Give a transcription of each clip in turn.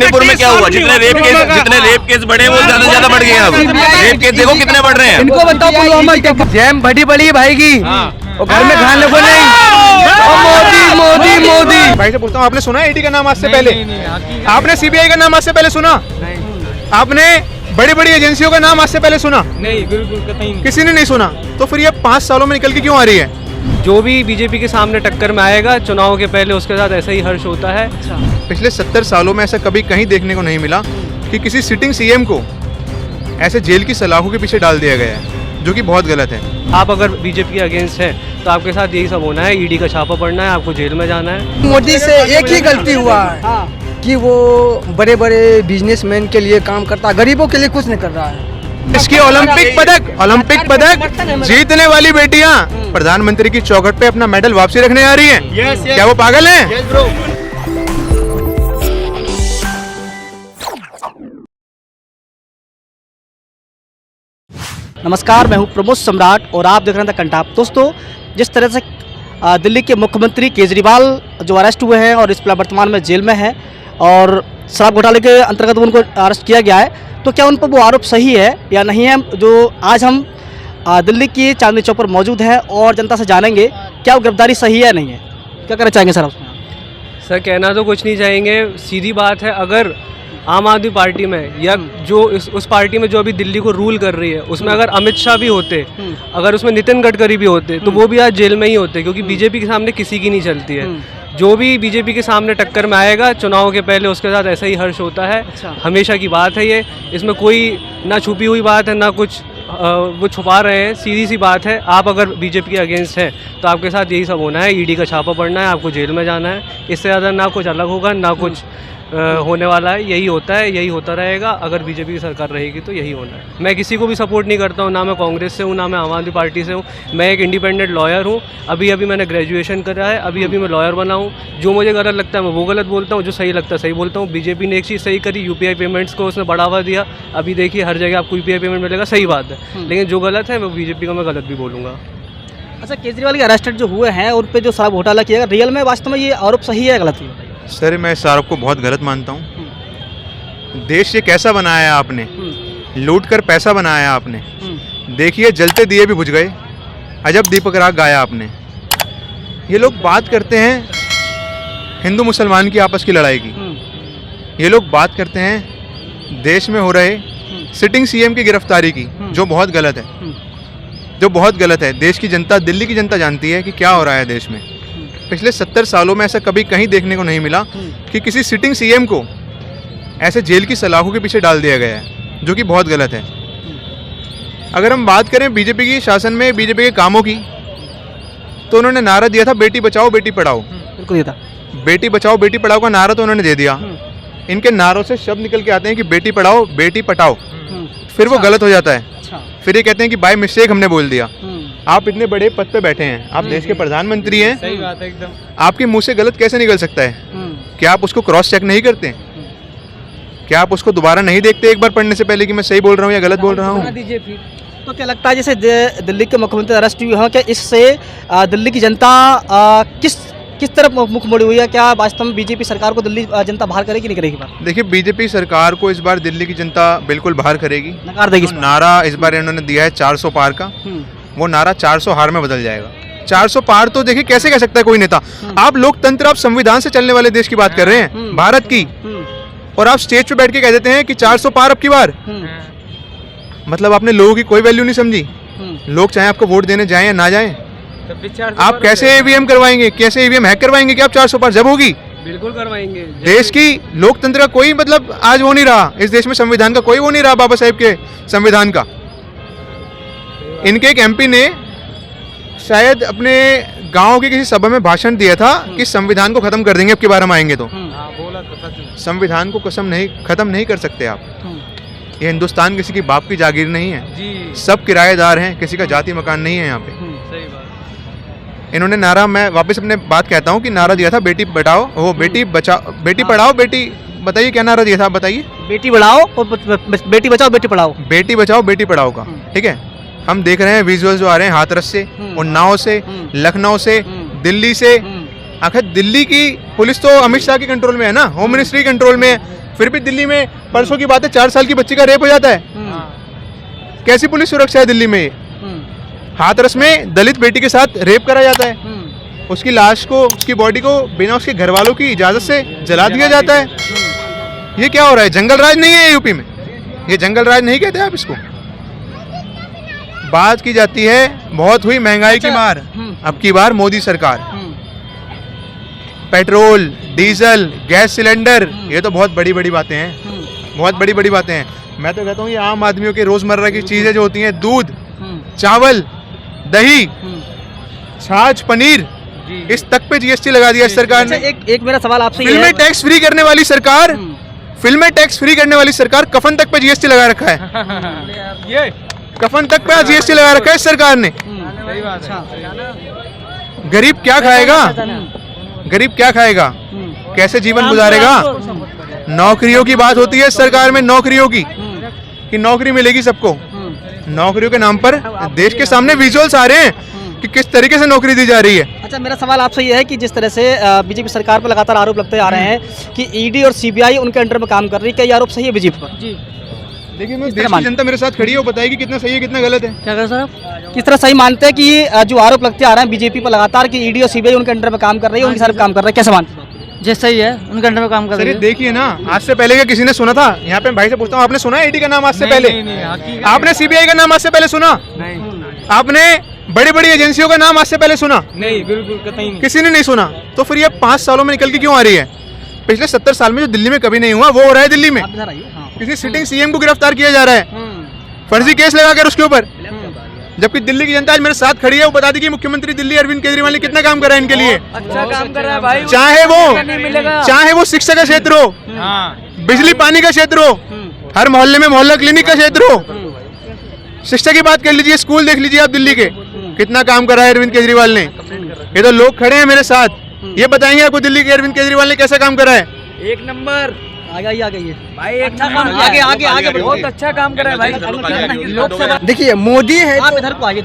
मणिपुर में क्या हुआ? जितने रेप केस बढ़े वो ज्यादा से ज्यादा बढ़ गए। अब रेप केस देखो कितने बढ़ रहे हैं। इनको बताओ पुलवामा जैम बड़ी बड़ी भाई की और घर में खाने को नहीं। मोदी मोदी भाई से पूछता हूँ, आपने सुना ईडी का नाम आज से पहले? आपने सीबीआई का नाम आज से पहले सुना? आपने बड़ी बड़ी एजेंसियों का नाम आज से पहले सुना? नहीं, बिल्कुल कतई नहीं। किसी ने नहीं सुना। तो फिर ये 5 सालों में निकल के क्यों आ रही है? जो भी बीजेपी के सामने टक्कर में आएगा चुनाव के पहले, उसके साथ ऐसा ही हर्ष होता है। पिछले 70 सालों में ऐसा कभी कहीं देखने को नहीं मिला कि किसी सिटिंग सीएम को ऐसे जेल की सलाखों के पीछे डाल दिया गया है, जो कि बहुत गलत है। आप अगर बीजेपी के अगेंस्ट हैं तो आपके साथ यही सब होना है, ईडी का छापा पड़ना है, आपको जेल में जाना है। मोदी से एक ही गलती हुआ है कि वो बड़े बड़े बिजनेसमैन के लिए काम करता है, गरीबों के लिए कुछ नहीं कर रहा है। इसकी ओलंपिक पदक जीतने वाली बेटियां प्रधानमंत्री की चौखट पे अपना मेडल वापसी रखने आ रही हैं। क्या वो पागल हैं? नमस्कार, मैं हूं प्रमोद सम्राट और आप देख रहे हैं द कंटाप। दोस्तों, जिस तरह से दिल्ली के मुख्यमंत्री केजरीवाल जो अरेस्ट हुए हैं और इस पर वर्तमान में जेल में है और शराब घोटाले के अंतर्गत उनको अरेस्ट किया गया है, तो क्या उन पर वो आरोप सही है या नहीं है? जो आज हम दिल्ली की चांदनी चौक पर मौजूद हैं और जनता से जानेंगे क्या वो गिरफ्तारी सही है या नहीं है। क्या कहना चाहेंगे सर उसमें? सर, कहना तो कुछ नहीं चाहेंगे। सीधी बात है, अगर आम आदमी पार्टी में या जो उस पार्टी में जो अभी दिल्ली को रूल कर रही है उसमें अगर अमित शाह भी होते, अगर उसमें नितिन गडकरी भी होते, तो वो भी आज जेल में ही होते, क्योंकि बीजेपी के सामने किसी की नहीं चलती है। जो भी बीजेपी के सामने टक्कर में आएगा चुनाव के पहले, उसके साथ ऐसा ही हर्ष होता है। हमेशा की बात है ये, इसमें कोई ना छुपी हुई बात है ना कुछ वो छुपा रहे हैं। सीधी सी बात है, आप अगर बीजेपी के अगेंस्ट हैं तो आपके साथ यही सब होना है, ईडी का छापा पड़ना है, आपको जेल में जाना है। इससे ज़्यादा ना कुछ अलग होगा ना कुछ होने वाला है। यही होता है, यही होता रहेगा। अगर बीजेपी की सरकार रहेगी तो यही होना है। मैं किसी को भी सपोर्ट नहीं करता हूँ, ना मैं कांग्रेस से हूँ ना मैं आम आदमी पार्टी से हूँ। मैं एक इंडिपेंडेंट लॉयर हूँ। अभी मैंने ग्रेजुएशन करा है, अभी मैं लॉयर बना हूँ। जो मुझे गलत लगता है मैं वो गलत बोलता हूँ, जो सही लगता है सही बोलता हूँ। बीजेपी ने एक चीज़ सही करी, यूपीआई पेमेंट्स को उसने बढ़ावा दिया। अभी देखिए हर जगह आपको यूपीआई पेमेंट मिलेगा, सही बात है। लेकिन जो गलत है वो बीजेपी का मैं गलत भी बोलूँगा। अच्छा, केजरीवाल के अरेस्टेड जो हुए हैं उन पर जो शराब घोटाला किया गया, रियल में वास्तव में ये आरोप सही है या गलत है? सर, मैं इस आरोप को बहुत गलत मानता हूँ। देश ये कैसा बनाया आपने? लूट कर पैसा बनाया आपने। देखिए, जलते दिए भी बुझ गए, अजब दीपक राग गाया आपने। ये लोग बात करते हैं हिंदू मुसलमान की आपस की लड़ाई की। ये लोग बात करते हैं देश में हो रहे सिटिंग सीएम की गिरफ्तारी की, जो बहुत गलत है। देश की जनता, दिल्ली की जनता जानती है कि क्या हो रहा है देश में। पिछले 70 सालों में ऐसा कभी कहीं देखने को नहीं मिला कि किसी सिटिंग सीएम को ऐसे जेल की सलाखों के पीछे डाल दिया गया है, जो कि बहुत गलत है। अगर हम बात करें बीजेपी की शासन में बीजेपी के कामों की, तो उन्होंने नारा दिया था बेटी बचाओ बेटी पढ़ाओ। बिल्कुल, ये था बेटी बचाओ बेटी पढ़ाओ का नारा तो उन्होंने दे दिया। इनके नारों से शब्द निकल के आते हैं कि बेटी पढ़ाओ बेटी पटाओ, फिर वो गलत हो जाता है। फिर ये कहते हैं कि बाय मिस्टेक हमने बोल दिया। आप इतने बड़े पद पे बैठे हैं, आप देश के प्रधानमंत्री हैं, सही बात है एकदम। आपके मुंह से गलत कैसे निकल सकता है? क्या आप उसको क्रॉस चेक नहीं करते? क्या आप उसको दोबारा नहीं देखते एक बार पढ़ने से पहले कि मैं सही बोल रहा हूँ या गलत बोल रहा हूँ? तो क्या लगता है जैसे दिल्ली के मुख्यमंत्री अरेस्ट हुए हैं, क्या इससे दिल्ली की जनता किस तरफ मुख मोड़ी हुई है? क्या वास्तव में बीजेपी सरकार को दिल्ली जनता बाहर करेगी नहीं करेगी? देखिए, बीजेपी सरकार को इस बार दिल्ली की जनता बिल्कुल बाहर करेगी, नकार देगी। नारा इस बार इन्होंने दिया है 400 पार का, वो नारा 400 हार में बदल जाएगा। 400 पार तो देखिए कैसे कह सकता है कोई नेता? आप लोकतंत्र, आप संविधान से चलने वाले देश की बात कर रहे हैं, भारत की, और आप स्टेज पे बैठ के कह देते हैं कि 400 पार अब की बार। मतलब आपने लोगों की कोई वैल्यू नहीं समझी। लोग चाहे आपको वोट देने जाएं या ना जाएं, आप कैसे ईवीएम करवाएंगे, कैसे ईवीएम हैक करवाएंगे कि आप 400 पार जब होगी? बिल्कुल करवाएंगे। देश की लोकतंत्र का कोई मतलब आज वो नहीं रहा, इस देश में संविधान का कोई वो नहीं रहा, बाबा साहेब के संविधान का। इनके एक एमपी ने शायद अपने गांव की किसी सभा में भाषण दिया था कि संविधान को खत्म कर देंगे अब की बार हम आएंगे तो। संविधान को खत्म नहीं कर सकते आप। ये हिंदुस्तान किसी की बाप की जागीर नहीं है, सब किराएदार हैं, किसी का जाति मकान नहीं है यहाँ पे। सही बात। इन्होंने नारा, मैं वापस अपने बात कहता हूँ कि नारा दिया था बेटी बचाओ, वो बेटी बचाओ बेटी पढ़ाओ बेटी, बताइए क्या नारा दिया था आप बताइए? बेटी बढ़ाओ और बेटी बचाओ बेटी पढ़ाओ। बेटी बचाओ बेटी पढ़ाओ का, ठीक है। हम देख रहे हैं विजुअल जो आ रहे हैं हाथरस से, उन्नाव से, लखनऊ से, दिल्ली से। आखिर दिल्ली की पुलिस तो अमित शाह के कंट्रोल में है ना, होम मिनिस्ट्री कंट्रोल में है। फिर भी दिल्ली में परसों की बात है 4 साल की बच्ची का रेप हो जाता है। कैसी पुलिस सुरक्षा है दिल्ली में? ये हाथरस में दलित बेटी के साथ रेप करा जाता है, उसकी लाश को, उसकी बॉडी को बिना उसके घर वालों की इजाजत से जला दिया जाता है। ये क्या हो रहा है? जंगल राज नहीं है यूपी में? ये जंगल राज नहीं कहते आप इसको? बात की जाती है बहुत हुई महंगाई की मार, अब की बार मोदी सरकार, पेट्रोल, डीजल, गैस सिलेंडर, ये तो बहुत बड़ी बड़ी बातें हैं, बहुत बड़ी बड़ी बातें हैं। मैं तो कहता हूँ ये आम आदमियों के रोजमर्रा की चीजें जो होती हैं, दूध, चावल, दही, छाछ, पनीर, इस तक पे जीएसटी लगा दिया सरकार ने। एक मेरा सवाल आपसे ये फिल्में है, टैक्स फ्री करने वाली सरकार, फिल्में टैक्स फ्री करने वाली सरकार कफन तक पे जीएसटी लगा रखा है। कफन तक पे जीएसटी लगा रखा है इस सरकार ने। गरीब क्या खाएगा? गरीब क्या खाएगा? कैसे जीवन गुजारेगा? नौकरियों की बात होती है इस सरकार में, नौकरियों की, कि नौकरी मिलेगी सबको। नौकरियों के नाम पर देश के सामने विजुअल्स आ रहे हैं कि किस तरीके से नौकरी दी जा रही है। अच्छा, मेरा सवाल आपसे ये है कि जिस तरह से बीजेपी सरकार पर लगातार आरोप लगते आ रहे हैं कि ईडी और सीबीआई उनके अंडर में काम कर रही है, क्या ये आरोप सही है बीजेपी पर? जी देखिए, मैं देश की जनता मेरे साथ खड़ी है, वो बताएगी कितना सही है कितना गलत है। क्या करें सर आप? किस तरह सही मानते हैं कि जो आरोप लगते आ रहे हैं बीजेपी पर लगातार कि ईडी और सीबीआई उनके अंडर में काम कर रही है, उनके साथ काम कर रहे हैं, कैसे मानते हैं? जैसे सही है, उनके अंडर में काम कर सर रही ये है। देखिए ना, आज से पहले क्या किसी ने सुना था? यहाँ पे भाई से पूछता हूँ, आपने सुना ईडी का नाम आज से पहले? आपने सीबीआई का नाम आज से पहले सुना? आपने बड़ी बड़ी एजेंसियों का नाम आज से पहले सुना? नहीं, बिल्कुल कतई नहीं। किसी ने नहीं सुना। तो फिर ये 5 सालों में निकल के क्यों आ रही है? पिछले 70 साल में जो दिल्ली में कभी नहीं हुआ वो हो रहा है दिल्ली में। किसी सिटिंग सीएम को गिरफ्तार किया जा रहा है फर्जी केस लगाकर उसके ऊपर, जबकि दिल्ली की जनता आज मेरे साथ खड़ी है, वो बता दी कि मुख्यमंत्री दिल्ली अरविंद केजरीवाल ने कितना काम करा है इनके लिए। अच्छा काम कर रहा है भाई, चाहे वो शिक्षा का क्षेत्र हो, बिजली पानी का क्षेत्र हो, हर मोहल्ले में मोहल्ला क्लिनिक का क्षेत्र हो, शिक्षा की बात कर लीजिए, स्कूल देख लीजिए आप दिल्ली के, कितना काम करा है अरविंद केजरीवाल ने। ये तो लोग खड़े हैं मेरे साथ, ये बताएंगे आपको दिल्ली के अरविंद केजरीवाल ने कैसा काम करा है। एक नंबर आ गई है भाई, एक अच्छा काम, आगे बहुत अच्छा काम कर रहा है भाई। लोकसभा। देखिए मोदी है आप इधर को आइए।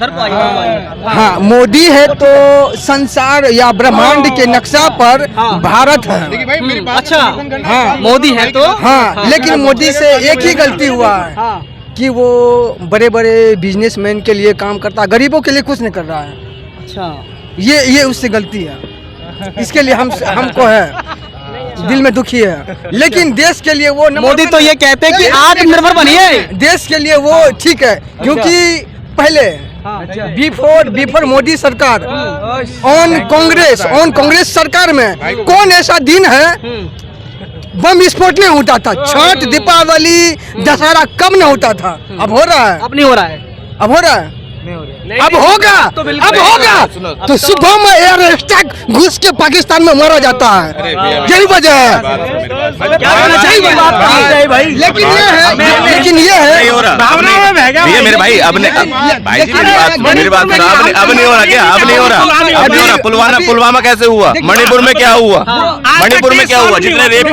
हाँ, मोदी है तो संसार या ब्रह्मांड के नक्शा पर भारत है। देखिए भाई मेरी बात अच्छा, को समर्थन करना। हाँ, मोदी है तो हाँ, लेकिन मोदी से एक ही गलती हुआ है कि वो बड़े बड़े बिजनेसमैन के लिए काम करता है, गरीबों के लिए कुछ नहीं कर रहा है। अच्छा, ये उससे गलती है, इसके लिए हमको है, दिल में दुखी है। लेकिन देश के लिए वो मोदी तो ये कहते हैं कि आत्मनिर्भर बनिए। देश के लिए वो ठीक है, क्योंकि पहले बिफोर मोदी सरकार ऑन कांग्रेस सरकार में कौन ऐसा दिन है बम विस्फोट नहीं होता था? छठ, दीपावली, दशहरा कब नहीं होता था? अब हो रहा है, अब नहीं हो रहा है। अब हो रहा है, अब होगा, अब होगा। तो सुबह में एयर स्ट्राइक घुस के पाकिस्तान में मारा जाता है, यही वजह है। लेकिन ये है ये मेरे भाई अब भाई जी मेरी बात सुनो, अब नहीं हो रहा क्या? अब नहीं हो रहा। पुलवामा कैसे हुआ? मणिपुर में क्या हुआ? मणिपुर में क्या हुआ? जितने रेप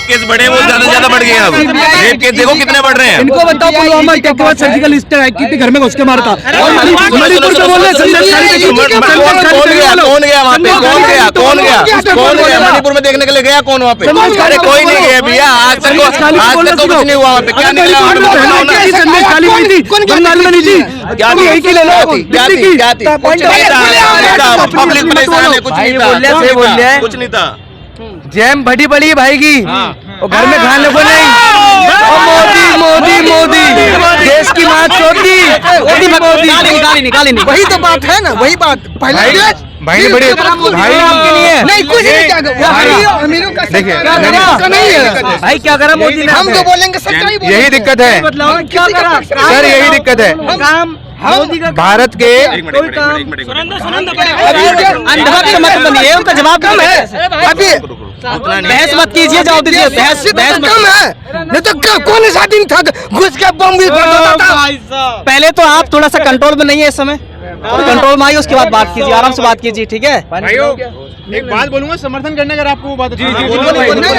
केस बढ़े वो ज्यादा से ज्यादा बढ़ गए हैं। अब रेप केस देखो कितने बढ़ रहे हैं। इनको बताओ पुलवामा के बाद सर्जिकल स्ट्राइक की थी, घर में घुस के मारता। और मणिपुर में बोल रहे कौन गया वहाँ पे? कौन गया मणिपुर में देखने के लिए? गया कौन वहाँ पे? अरे कोई नहीं गया भैया, आज तक तो कुछ नहीं हुआ वहाँ पे। क्या निकला? पब्लिक परेशान है, कुछ नहीं था। जैम भटी पड़ी है भाई की, और घर में खाने को नहीं। और मोदी देश की बात छोटी, निकाली वही तो बात है ना, वही बात पहले भाई ने बड़ी भाई नहीं कुछ नहीं क्या अमीरों का देखिए, नहीं है भाई क्या करा मोदी ने? हम तो बोलेंगे सच्चाई यही दिक्कत है क्या करा सर, यही दिक्कत है काम मोदी का भारत के। कोई काम अंधभक्त मत बनिए, उनका जवाब कम है। अभी बहस मत कीजिए, जवाब दीजिए। बहस कम है, नहीं तो कौन सा दिन था घुस के बम भी फोड़ता था? पहले तो आप थोड़ा सा कंट्रोल में नहीं है इस समय, और कंट्रोल में आइए, उसके बाद बात कीजिए, आराम से बात कीजिए, ठीक है? भाइयों एक बात बोलूंगा, समर्थन करने अगर आपको वो बात नहीं,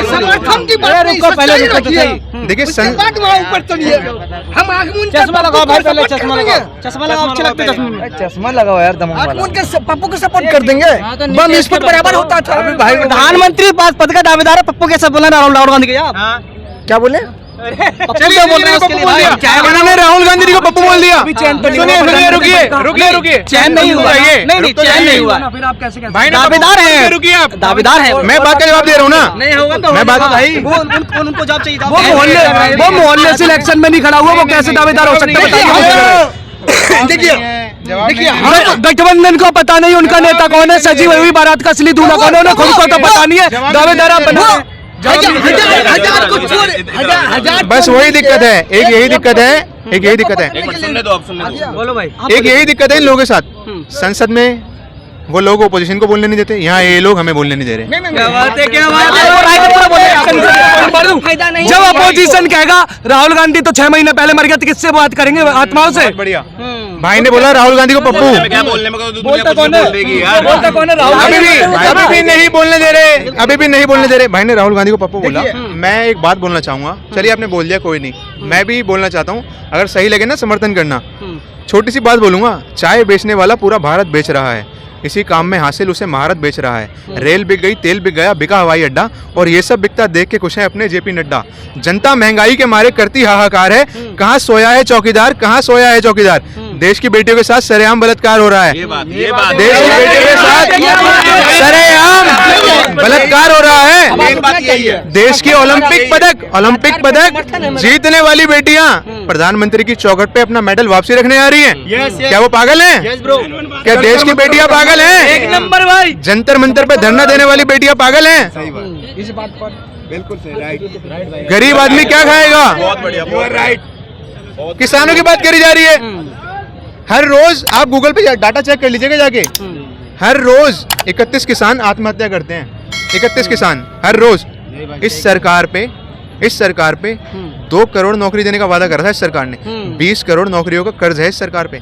समर्थन की बात नहीं, पहले सच्चाई रखिए। देखिए उसके बाद वहाँ ऊपर चलिए। हम आगमन चश्मा लगाओ भाई, पहले चश्मा लगाओ, चश्मा लगाओ, अच्छे लगते चश्मे में। चश्मा लगाओ यार, दम आगमन के पप्पू को सपोर्ट कर देंगे, बम विस्फोट बराबर होता था। प्रधानमंत्री पद का दावेदार है, पप्पू कैसे बोला राहुल गांधी के? आप क्या बोले? चलिए बोल रहे हैं उसके लिए भाई। उन्होंने राहुल गांधी जी को पप्पू बोल दिया। सुनिए रुकिए चैन नहीं हुआ, नहीं चैन नहीं हुआ। फिर आप कैसे भाई दावेदार हैं, रुकिए आप, दावेदार हैं। मैं बात का जवाब दे रहा हूँ ना। नहीं होगा तो मैं बात भाई उनको जवाब चाहिए। वो मोहल्ले से इलेक्शन में नहीं खड़ा हुआ, वो कैसे दावेदार हो सकता है? देखिए गठबंधन को पता नहीं उनका नेता कौन है, सजी हुई बारात का असली दूल्हा कौन है, उन्हें खुद को तो पता नहीं है। दावेदार आप बना हजार को छोड़ हजार बस वही दिक्कत है, एक यही दिक्कत है, एक यही दिक्कत है, एक मिनट सुनने दो, आप सुनने दो। बोलो भाई। एक यही दिक्कत है इन लोगों के साथ। संसद में वो लोग ओपोजिशन को बोलने नहीं देते, यहाँ ये लोग हमें बोलने नहीं दे रहे। जब अपोजिशन कहेगा राहुल गांधी तो 6 महीने पहले मर गया, तो किससे बात करेंगे? आत्माओं से। बहुत बढ़िया। भाई ने बोला राहुल गांधी को पप्पू, क्या बोलने में बोलता कौन यार? अभी भी नहीं बोलने दे रहे, अभी भी नहीं बोलने दे रहे। भाई ने राहुल गांधी को पप्पू बोला। मैं एक बात बोलना चाहूंगा, चलिए आपने बोल दिया कोई नहीं, मैं भी बोलना चाहता हूँ, अगर सही लगे ना समर्थन करना। छोटी सी बात बोलूंगा, चाय बेचने वाला पूरा भारत बेच रहा है, इसी काम में हासिल उसे महारत बेच रहा है। रेल बिक गई, तेल बिक गया, बिका हवाई अड्डा, और ये सब बिकता देख के खुश है अपने जेपी नड्डा। जनता महंगाई के मारे करती हाहाकार है, कहाँ सोया है चौकीदार, कहाँ सोया है चौकीदार। देश की बेटियों के साथ सरेआम बलात्कार हो रहा है, ये बात देश की बेटियों के साथ सरेआम बलात्कार हो रहा है। देश की ओलंपिक पदक जीतने वाली बेटियां प्रधानमंत्री की चौखट पे अपना मेडल वापसी रखने आ रही हैं। क्या वो पागल हैं? क्या देश की बेटियां पागल हैं? एक नंबर भाई। जंतर मंतर पे धरना देने वाली बेटियां पागल हैं? इस बात पर बिल्कुल सही, राइट। गरीब आदमी क्या खाएगा? बहुत बढ़िया, बहुत राइट। किसानों की बात करी जा रही है। हर रोज आप गूगल पे डाटा चेक कर लीजिएगा जाके, हर रोज 31 किसान आत्महत्या करते हैं। 31 किसान हर रोज। इस सरकार पे 2 करोड़ नौकरी देने का वादा करा था इस सरकार ने। 20 करोड़ नौकरियों का कर्ज है इस सरकार पे।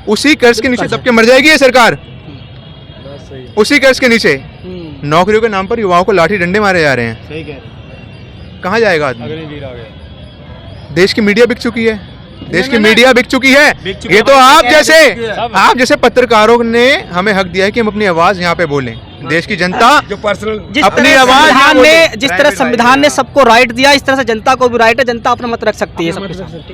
उसी कर्ज के नीचे दब के मर जाएगी ये सरकार। उसी कर्ज के नीचे नौकरियों के नाम पर युवाओं को लाठी डंडे मारे जा रहे हैं। कहाँ जाएगा आदमी? देश की मीडिया बिक चुकी है, देश की मीडिया बिक चुकी है। ये तो आप जैसे पत्रकारों ने हमें हक दिया है कि हम अपनी आवाज यहाँ पे बोलें। देश की जनता जिस अपनी तरह आवाज संविधान ने, जिस तरह संविधान ने सबको राइट दिया, इस तरह से जनता को भी राइट है, जनता अपना मत रख सकती है।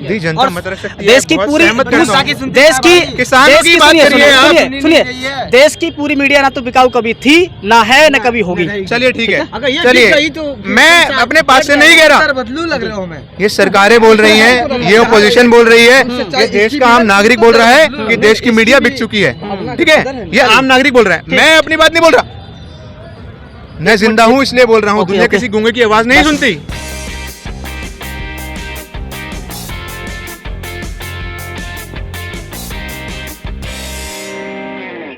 दी जनता मत रख सकती है। देश की बहुत पूरी सहमत करता हूं। देश की किसानों की बात करिए आप। सुनिए, देश की पूरी मीडिया ना तो बिकाऊ कभी थी, ना है, ना कभी होगी। चलिए ठीक है, अगर ये चलिए सही तो मैं अपने पास से नहीं कह रहा, बदलू लग रहे हो हमें। ये सरकारें बोल रही हैं, ये ओपोजिशन बोल रही है, ये देश का आम नागरिक बोल रहा है कि देश की मीडिया बिक चुकी है। ठीक है, ये आम नागरिक बोल रहा है, मैं अपनी बात नहीं बोल रहा। मैं जिंदा हूँ इसलिए बोल रहा हूँ, दुनिया किसी गूंगे की आवाज नहीं सुनती।